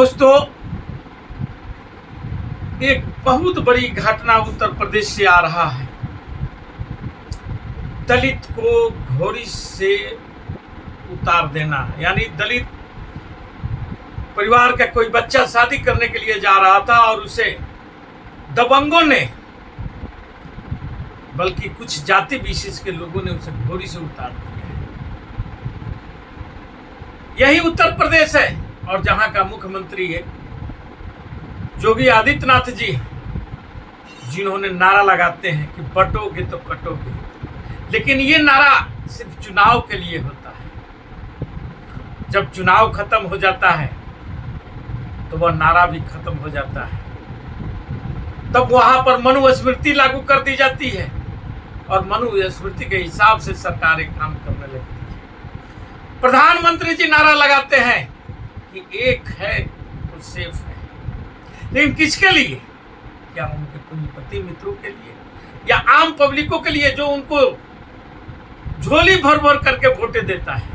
दोस्तों, एक बहुत बड़ी घटना उत्तर प्रदेश से आ रहा है। दलित को घोड़ी से उतार देना, यानी दलित परिवार का कोई बच्चा शादी करने के लिए जा रहा था और उसे दबंगों ने, बल्कि कुछ जाति विशेष के लोगों ने उसे घोड़ी से उतार दिया है। यही उत्तर प्रदेश है और जहां का मुख्यमंत्री है योगी आदित्यनाथ जी, जिन्होंने नारा लगाते हैं कि बटोगे तो कटोगे, लेकिन ये नारा सिर्फ चुनाव के लिए होता है। जब चुनाव खत्म हो जाता है तो वह नारा भी खत्म हो जाता है। तब वहां पर मनुस्मृति लागू कर दी जाती है और मनुस्मृति के हिसाब से सरकारें काम करने लगती है। प्रधानमंत्री जी नारा लगाते हैं कि एक है तो सेफ है, लेकिन किसके लिए? क्या उनके पूंजीपति मित्रों के लिए या आम पब्लिकों के लिए जो उनको झोली भर भर करके वोटें देता है,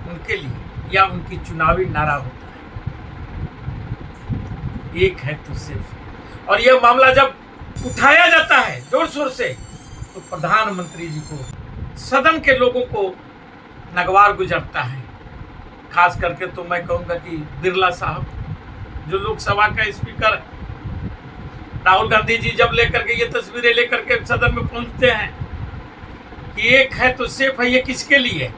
उनके लिए? या उनकी चुनावी नारा होता है एक है तो सेफ है। और यह मामला जब उठाया जाता है जोर शोर से, तो प्रधानमंत्री जी को, सदन के लोगों को नगवार गुजरता है। खास करके तो मैं कहूँगा कि बिरला साहब, जो लोकसभा का स्पीकर, राहुल गांधी जी जब लेकर के ये तस्वीरें लेकर के सदन में पहुंचते हैं कि एक है तो सेफ है, ये किसके लिए?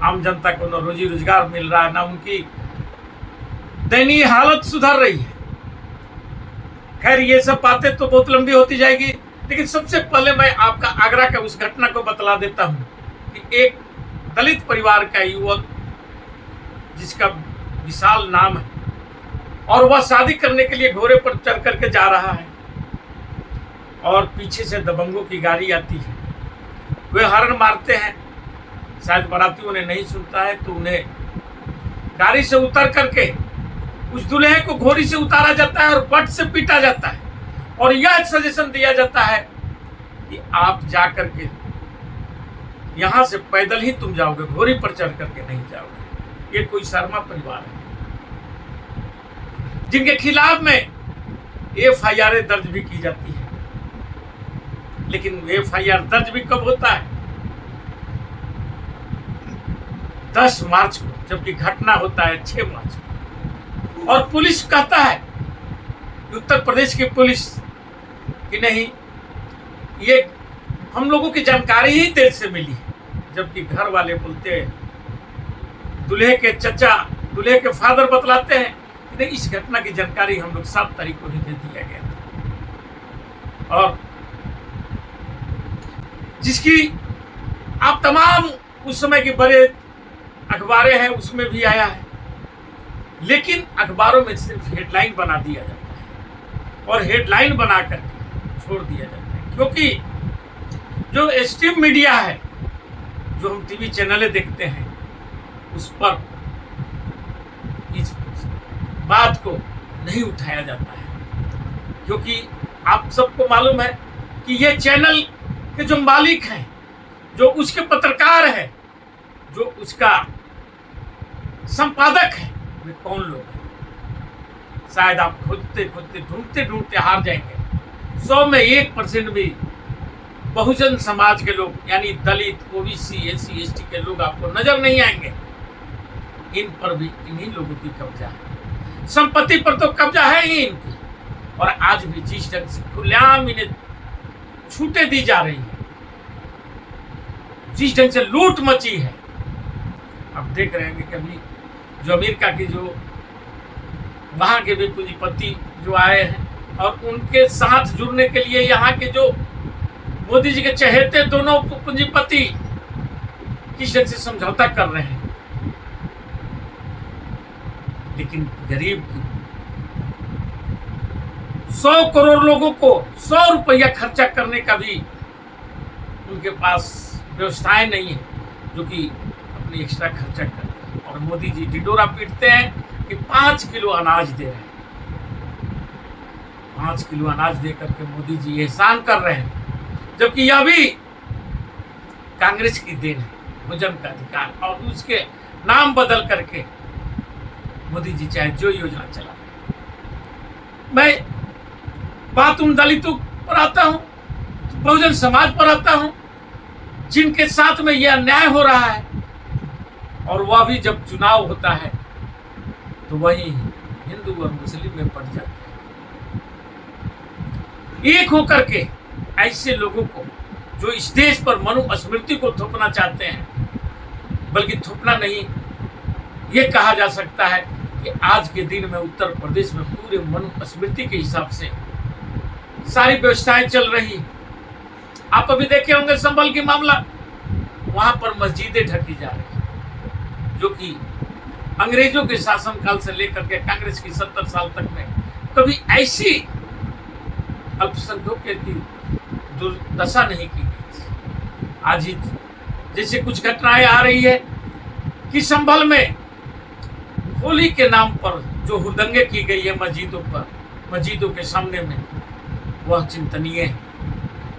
आम जनता को न रोजी रोजगार मिल रहा है, ना उनकी दयनीय हालत सुधर रही है। खैर, ये सब बातें तो बहुत लंबी होती जाएगी, लेकिन सबसे पहले मैं आपका आगरा का उस घटना को बतला देता हूं कि एक दलित परिवार का युवक, जिसका विशाल नाम है, और वह शादी करने के लिए घोड़े पर चढ़ करके जा रहा है और पीछे से दबंगों की गाड़ी आती है। वे हॉर्न मारते हैं, शायद बारातियों ने नहीं सुनता है तो उन्हें गाड़ी से उतर करके उस दूल्हे को घोड़ी से उतारा जाता है और बट से पीटा जाता है और यह सजेशन दिया जाता है कि आप जा करके यहां से पैदल ही तुम जाओगे, घोड़ी पर चढ़ करके नहीं जाओगे। ये कोई शर्मा परिवार है जिनके खिलाफ में FIR दर्ज भी की जाती है, लेकिन FIR दर्ज भी कब होता है? 10 मार्च को, जबकि घटना होता है 6 मार्च को। और पुलिस कहता है, उत्तर प्रदेश की पुलिस, कि नहीं, ये हम लोगों की जानकारी ही देर से मिली, जबकि घर वाले बोलते हैं, दूल्हे के चचा, दूल्हे के फादर बतलाते हैं कि नहीं, इस घटना की जानकारी हम लोग 7 तारीख को ही दे दिया गया था। और जिसकी आप तमाम उस समय के बड़े अखबारें हैं उसमें भी आया है, लेकिन अखबारों में सिर्फ हेडलाइन बना दिया जाता है और हेडलाइन बना करके छोड़ दिया जाता है, क्योंकि जो एक्सट्रीम मीडिया है, जो हम टीवी चैनलें देखते हैं, उस पर इस बात को नहीं उठाया जाता है, क्योंकि आप सबको मालूम है कि ये चैनल के जो मालिक हैं, जो उसके पत्रकार हैं, जो उसका संपादक है, वे कौन लोग हैं? शायद आप खोजते खोजते ढूंढते ढूंढते हार जाएंगे। 100 में 1% भी बहुजन समाज के लोग, यानी दलित, OBC, SC, ST के लोग आपको नजर नहीं आएंगे। इन पर भी इन्हीं लोगों की कब्जा है, संपत्ति पर तो कब्जा है ही इनकी। और आज भी जिस ढंग से खुलेआम इन्हें छूटें दी जा रही है, जिस ढंग से लूट मची है, आप देख रहे हैं कि कभी जो अमेरिका की, जो वहां के भी पूंजीपति जो आए हैं और उनके साथ जुड़ने के लिए यहाँ के जो मोदी जी के चहेते दोनों पूंजीपति किस ढंग से समझौता कर रहे हैं, लेकिन गरीब 100 करोड़ लोगों को 100 रुपया खर्चा करने का भी उनके पास व्यवस्थाएं नहीं है, जो कि अपनी एक्स्ट्रा खर्चा कर। और मोदी जी ढिंडोरा पीटते हैं कि 5 किलो अनाज दे रहे हैं। 5 किलो अनाज दे करके मोदी जी एहसान कर रहे हैं, जबकि यह भी कांग्रेस की देन है, भोजन का अधिकार, और उसके नाम बदल करके मोदी जी चाहे जो योजना चला। मैं बात उन दलितों पर आता हूं, बहुजन समाज पर आता हूं, जिनके साथ में यह अन्याय हो रहा है, और वह भी जब चुनाव होता है तो वही हिंदू और मुस्लिम में पड़ जाते हैं। एक होकर के ऐसे लोगों को जो इस देश पर मनुस्मृति को थोपना चाहते हैं, बल्कि थोपना नहीं, ये कहा जा सकता है कि आज के दिन में उत्तर प्रदेश में पूरे मनुस्मृति के हिसाब से सारी व्यवस्थाएं चल रही। आप अभी देखे होंगे संभल की मामला, वहां पर मस्जिदें ढकी जा रही, जो कि अंग्रेजों के शासनकाल से लेकर के कांग्रेस की 70 साल तक में कभी ऐसी अल्पसंख्यकों की दुर्दशा नहीं की गई थी। आज ही जैसे कुछ घटनाएं आ रही है कि संभल में होली के नाम पर जो हुड़दंगे की गई है मस्जिदों पर, मस्जिदों के सामने में, वह चिंतनीय है।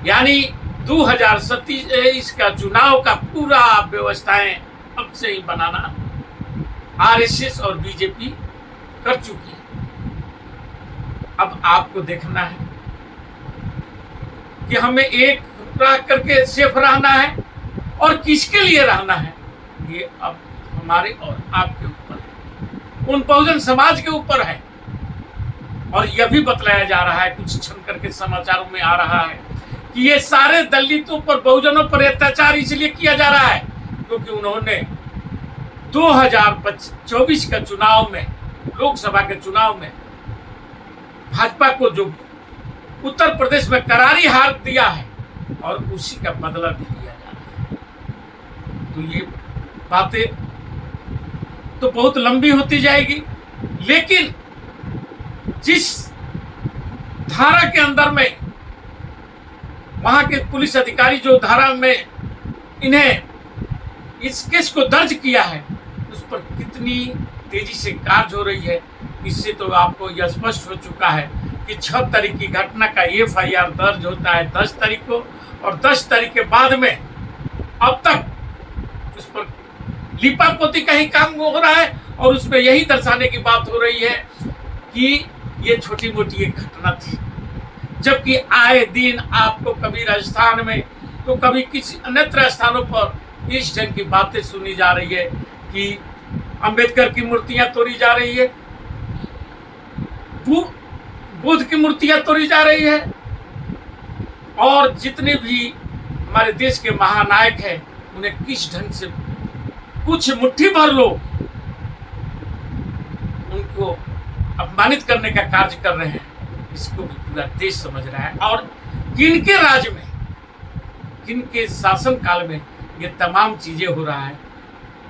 यानी 2027 का चुनाव का पूरा व्यवस्थाएं अब से ही बनाना आरएसएस और बीजेपी कर चुकी है। अब आपको देखना है कि हमें एक रह करके सेफ रहना है, और किसके लिए रहना है, ये अब हमारे और आपके ऊपर है, उन बहुजन समाज के ऊपर है। और यह भी बतलाया जा रहा है, कुछ क्षण करके समाचारों में आ रहा है कि ये सारे दलितों पर, बहुजनों पर अत्याचार इसलिए किया जा रहा है क्योंकि उन्होंने 2024 का चुनाव में, लोकसभा के चुनाव में भाजपा को जो उत्तर प्रदेश में करारी हार दिया है, और उसी का बदला भी लिया जा रहा है। तो ये बातें तो बहुत लंबी होती जाएगी, लेकिन जिस धारा के अंदर में वहां के पुलिस अधिकारी जो धारा में इन्हें इस केस को दर्ज किया है, उस पर कितनी तेजी से कार्य हो रही है, इससे तो आपको यह स्पष्ट हो चुका है कि 6 तारीख की घटना का FIR दर्ज होता है 10 तारीख को, और 10 तारीख के बाद में अब तक उस पर लिपापोती का ही काम हो रहा है, और उसमें यही दर्शाने की बात हो रही है कि ये छोटी मोटी एक घटना थी। जबकि आए दिन आपको कभी राजस्थान में तो कभी किसी अन्यत्र स्थानों पर इस ढंग की बातें सुनी जा रही है कि अंबेडकर की मूर्तियां तोड़ी जा रही है, बुद्ध की मूर्तियां तोड़ी जा रही है, और जितने भी हमारे देश के महानायक हैं उन्हें किस ढंग से कुछ मुट्ठी भर लोग उनको अपमानित करने का कार्य कर रहे हैं। इसको भी पूरा देश समझ रहा है, और किनके राज में, किनके शासन काल में ये तमाम चीजें हो रहा है,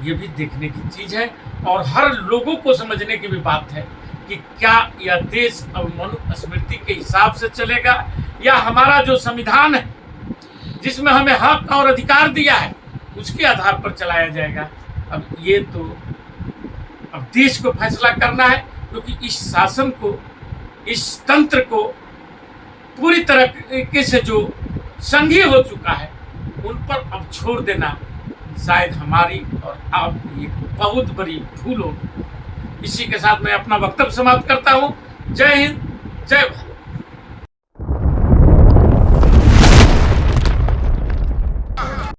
ये भी देखने की चीज है। और हर लोगों को समझने की भी बात है कि क्या यह देश अब मनुस्मृति के हिसाब से चलेगा, या हमारा जो संविधान है जिसमें हमें हक और अधिकार दिया है उसके आधार पर चलाया जाएगा। अब ये तो अब देश को फैसला करना है, क्योंकि इस शासन को, इस तंत्र को पूरी तरीके से जो संघीय हो चुका है, उन पर अब छोड़ देना शायद हमारी और आपकी एक बहुत बड़ी भूल हो। इसी के साथ मैं अपना वक्तव्य समाप्त करता हूँ। जय हिंद, जय भारत।